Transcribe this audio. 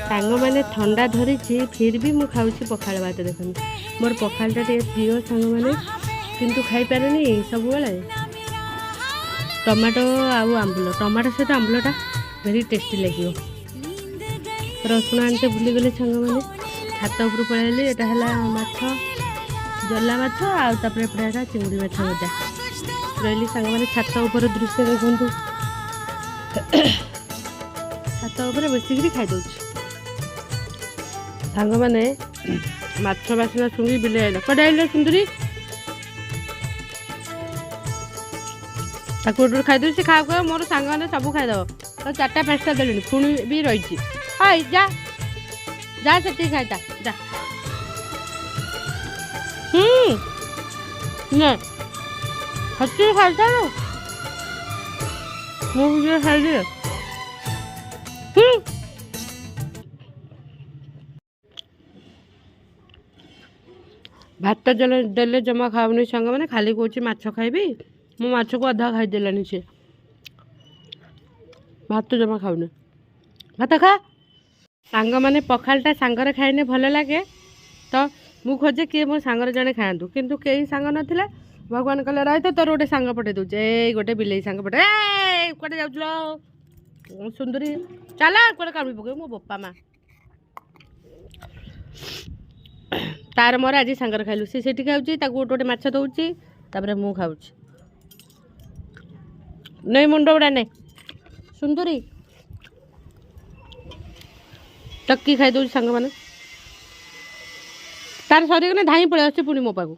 सांग मैंने ठंडा धरी फिर भी मु खाऊँ पखाड़ भात देखो मोर पखाड़ा टे प्रिय सांग मैंने किंतु खाई पारे सब टमाटो आंबुल टमाटो सहित आंबुलटा भेरी टेस्टी लगे रसुण आनते भूलीगले सांग मैंने छात उपर पलैली एटा है माछ जला माछ आउे चिंगुड़ी माछ मजा रही सांग मैंने छात उपर दृश्य देखु छात उपर बसिक खाईदे सांग मैंने माछ बासना शुंगी बिले आइल कड़े आइल सुंदरी ताकूर खाईदे से खा खा मोर सांग मैंने सब खाईदेव तो 4टा 5टा देनी पुणी भी रही हाई जा जा से खाईता जा हसी खाईता मुझे खाई भात देले जमा खाऊनी सांग मैंने खाली कौच माछ खाइबी मो माछ को अधा खाईदेलानी सी भात जमा खाऊनी भात खा सांग मैंने पखालटा सांगरे खाइने भल लगे तो मु खोजे किए मो सांगर जड़े खातु किंतु कई सांग नाला भगवान कहले रही तो तोर गोटे सांग पठे दूचे ए गोटे बिलेई सांग पठे कटे जाऊ सुंदरी चल कड़े कामी पके मो बोपा माँ तार मोर आज सांगर खाइलु सी सेठी खाऊची ताकू गोटे गोटे माछ दउची तापरे मु खाऊची नहीं मुंड उड़ा नहीं सुंदरी टक्की खाई दउची सांग माने तार सरी गने धाई पळे आछे पुणी मो पाकू